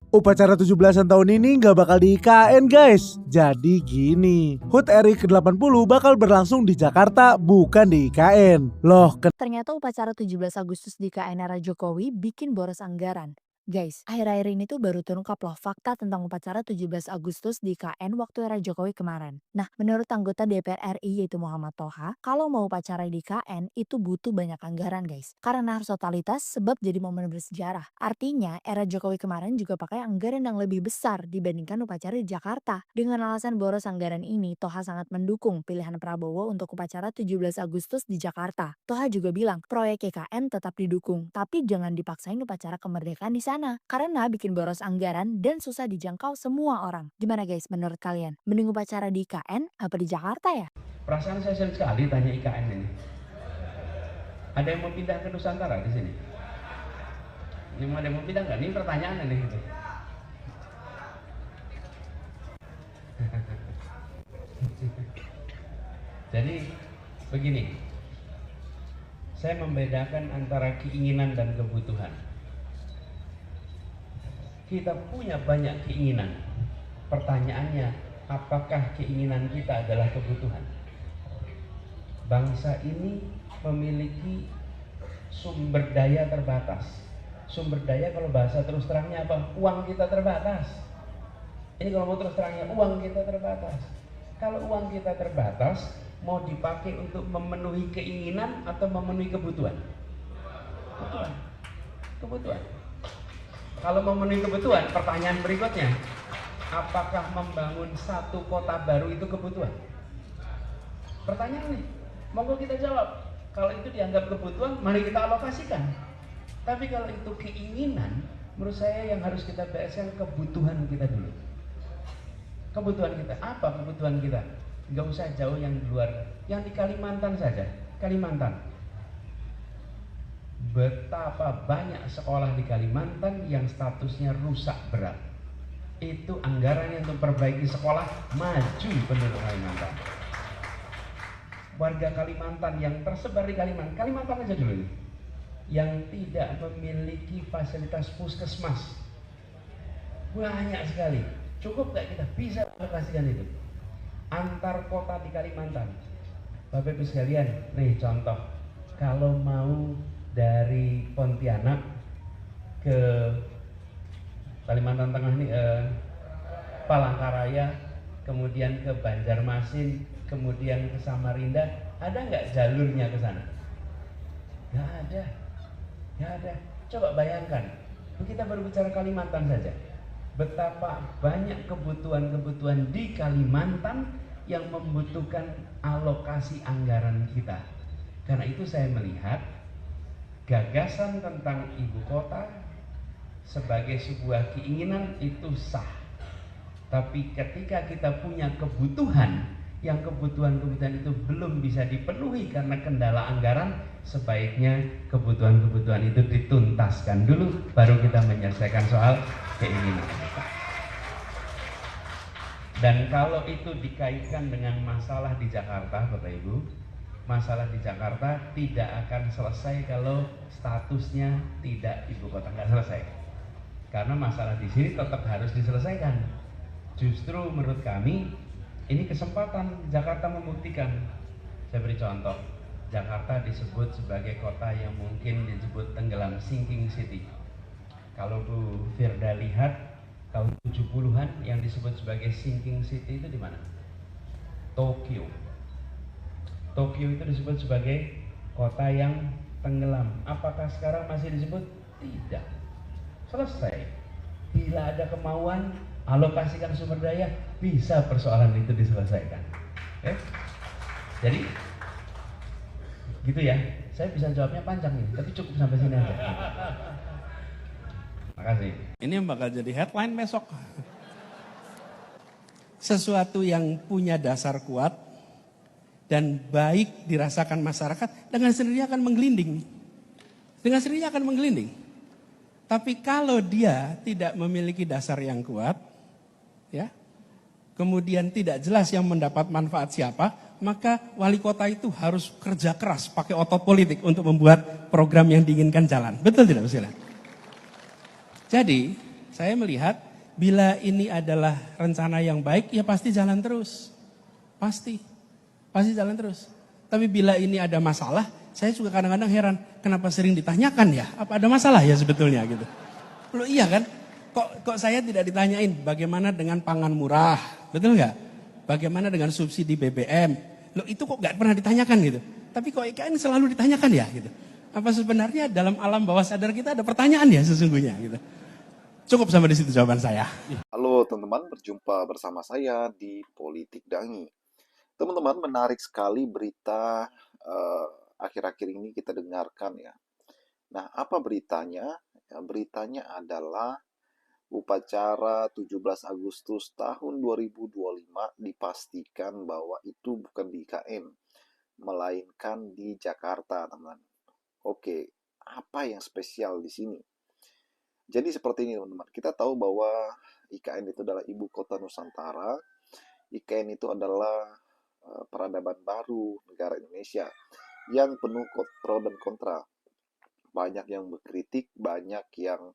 Upacara 17-an tahun ini nggak bakal di IKN guys. Jadi gini, HUT RI ke-80 bakal berlangsung di Jakarta bukan di IKN. Loh, Ternyata upacara 17 Agustus di IKN era Jokowi bikin boros anggaran. Guys, akhir-akhir ini tuh baru terungkap loh fakta tentang upacara 17 Agustus di IKN waktu era Jokowi kemarin. Nah, menurut anggota DPR RI yaitu Muhammad Toha, kalau mau upacara di IKN itu butuh banyak anggaran guys. Karena harus totalitas sebab jadi momen bersejarah. Artinya, era Jokowi kemarin juga pakai anggaran yang lebih besar dibandingkan upacara di Jakarta. Dengan alasan boros anggaran ini, Toha sangat mendukung pilihan Prabowo untuk upacara 17 Agustus di Jakarta. Toha juga bilang, proyek IKN tetap didukung, tapi jangan dipaksain upacara kemerdekaan di sana. Karena bikin boros anggaran dan susah dijangkau semua orang. Gimana guys menurut kalian? Mending upacara di IKN apa di Jakarta ya? Perasaan saya sering sekali tanya IKN ini. Ada yang mau pindah ke Nusantara di sini? Ini ada yang mau pindah nggak? Ini pertanyaan ini gitu. Jadi begini, saya membedakan antara keinginan dan kebutuhan. Kita punya banyak keinginan. Pertanyaannya, apakah keinginan kita adalah kebutuhan? Bangsa ini memiliki sumber daya terbatas. Sumber daya kalau bahasa terus terangnya apa? Uang kita terbatas. Ini kalau mau terus terangnya, uang kita terbatas. Kalau uang kita terbatas, mau dipakai untuk memenuhi keinginan atau memenuhi kebutuhan? Kebutuhan. Kebutuhan. Kalau memenuhi kebutuhan, pertanyaan berikutnya, apakah membangun satu kota baru itu kebutuhan? Pertanyaan nih, monggo kita jawab. Kalau itu dianggap kebutuhan, mari kita alokasikan. Tapi kalau itu keinginan, menurut saya yang harus kita bereskan kebutuhan kita dulu. Kebutuhan kita, apa kebutuhan kita? Nggak usah jauh yang di luar, yang di Kalimantan saja. Kalimantan. Betapa banyak sekolah di Kalimantan yang statusnya rusak berat. Itu anggarannya untuk perbaiki sekolah maju penduduk Kalimantan. Warga Kalimantan yang tersebar di Kalimantan aja dulu, yang tidak memiliki fasilitas puskesmas banyak sekali. Cukup gak kita bisa alokasikan itu antar kota di Kalimantan? Bapak Ibu sekalian, nih contoh, kalau mau dari Pontianak ke Kalimantan Tengah nih, Palangkaraya, kemudian ke Banjarmasin, kemudian ke Samarinda, ada nggak jalurnya ke sana? Nggak ada, nggak ada. Coba bayangkan, kita baru bicara Kalimantan saja, betapa banyak kebutuhan-kebutuhan di Kalimantan yang membutuhkan alokasi anggaran kita. Karena itu saya melihat gagasan tentang ibu kota sebagai sebuah keinginan itu sah. Tapi ketika kita punya kebutuhan, yang kebutuhan-kebutuhan itu belum bisa dipenuhi karena kendala anggaran, sebaiknya kebutuhan-kebutuhan itu dituntaskan dulu, baru kita menyelesaikan soal keinginan kita. Dan kalau itu dikaitkan dengan masalah di Jakarta, Bapak Ibu, masalah di Jakarta tidak akan selesai kalau statusnya tidak ibu kota, nggak selesai. Karena masalah di sini tetap harus diselesaikan. Justru menurut kami ini kesempatan Jakarta membuktikan. Saya beri contoh, Jakarta disebut sebagai kota yang mungkin disebut tenggelam, sinking city. Kalau Bu Firda lihat tahun 70-an yang disebut sebagai sinking city itu di mana? Tokyo. Tokyo itu disebut sebagai kota yang tenggelam. Apakah sekarang masih disebut? Tidak. Selesai. Bila ada kemauan, alokasikan sumber daya, bisa persoalan itu diselesaikan. Jadi, gitu ya. Saya bisa jawabnya panjang nih, tapi cukup sampai sini aja. Makasih. Ini yang bakal jadi headline besok. Sesuatu yang punya dasar kuat dan baik dirasakan masyarakat, dengan sendirinya akan menggelinding. Dengan sendirinya akan menggelinding. Tapi kalau dia tidak memiliki dasar yang kuat, ya, kemudian tidak jelas yang mendapat manfaat siapa, maka wali kota itu harus kerja keras, pakai otot politik untuk membuat program yang diinginkan jalan. Betul tidak, Mas Ila? Jadi, Saya melihat bila ini adalah rencana yang baik, ya pasti jalan terus. Pasti jalan terus. Tapi bila ini ada masalah, saya juga kadang-kadang heran, kenapa sering ditanyakan ya? Apa ada masalah ya sebetulnya gitu? Loh iya kan? Kok saya tidak ditanyain bagaimana dengan pangan murah, betul nggak? Bagaimana dengan subsidi BBM? Loh itu kok nggak pernah ditanyakan gitu? Tapi kok IKN selalu ditanyakan ya gitu? Apa sebenarnya dalam alam bawah sadar kita ada pertanyaan ya sesungguhnya gitu? Cukup sampai di situ jawaban saya. Halo teman-teman, berjumpa bersama saya di Politik Dangi. Teman-teman, menarik sekali berita akhir-akhir ini kita dengarkan ya. Nah, apa beritanya? Ya, beritanya adalah upacara 17 Agustus tahun 2025 dipastikan bahwa itu bukan di IKN, melainkan di Jakarta, teman-teman. Oke, apa yang spesial di sini? Jadi seperti ini teman-teman, kita tahu bahwa IKN itu adalah ibu kota Nusantara. IKN itu adalah peradaban baru negara Indonesia yang penuh pro dan kontra. Banyak yang berkritik, banyak yang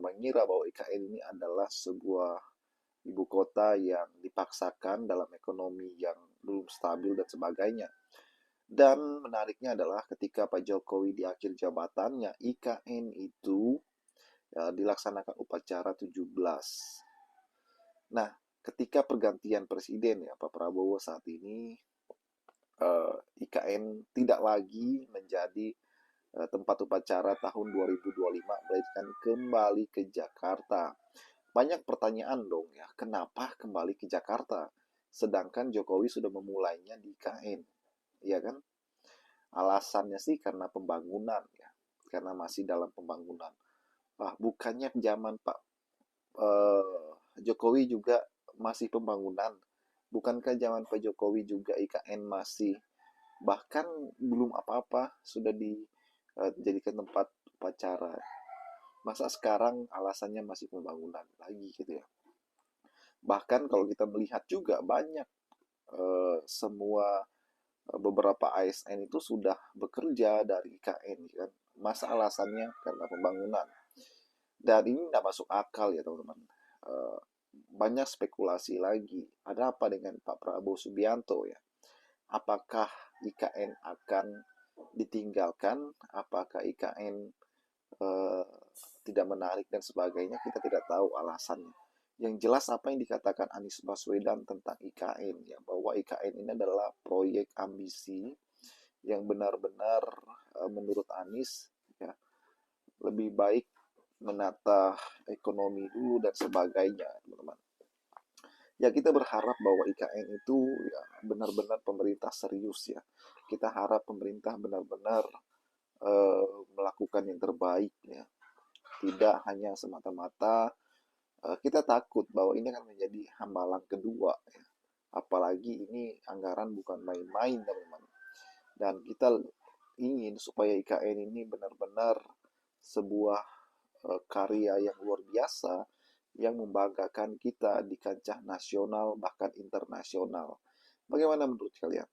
mengira bahwa IKN ini adalah sebuah ibu kota yang dipaksakan dalam ekonomi yang belum stabil dan sebagainya. Dan menariknya adalah ketika Pak Jokowi di akhir jabatannya, IKN itu dilaksanakan upacara 17. Nah, ketika pergantian presiden ya Pak Prabowo saat ini, IKN tidak lagi menjadi tempat upacara tahun 2025, melainkan kembali ke Jakarta. Banyak pertanyaan dong ya, kenapa kembali ke Jakarta? Sedangkan Jokowi sudah memulainya di IKN, ya kan? Alasannya sih karena pembangunan ya, karena masih dalam pembangunan. Bukannya zaman Pak Jokowi juga masih pembangunan? Bukankah zaman Pak Jokowi juga IKN masih, bahkan belum apa-apa sudah dijadikan tempat upacara? Masa sekarang alasannya masih pembangunan lagi gitu ya? Bahkan kalau kita melihat juga banyak beberapa ASN itu sudah bekerja dari IKN kan? Masa alasannya karena pembangunan? Dan ini tidak masuk akal ya teman-teman. Banyak spekulasi lagi. Ada apa dengan Pak Prabowo Subianto ya? Apakah IKN akan ditinggalkan? Apakah IKN tidak menarik dan sebagainya? Kita tidak tahu alasannya. Yang jelas apa yang dikatakan Anies Baswedan tentang IKN ya, bahwa IKN ini adalah proyek ambisi yang benar-benar menurut Anies ya lebih baik menata ekonomi dulu dan sebagainya, teman-teman. Ya kita berharap bahwa IKN itu ya benar-benar pemerintah serius ya. Kita harap pemerintah benar-benar melakukan yang terbaik ya. Tidak hanya semata-mata kita takut bahwa ini akan menjadi hambalang kedua ya. Apalagi ini anggaran bukan main-main, teman-teman. Dan kita ingin supaya IKN ini benar-benar sebuah karya yang luar biasa yang membanggakan kita di kancah nasional bahkan internasional. Bagaimana menurut kalian?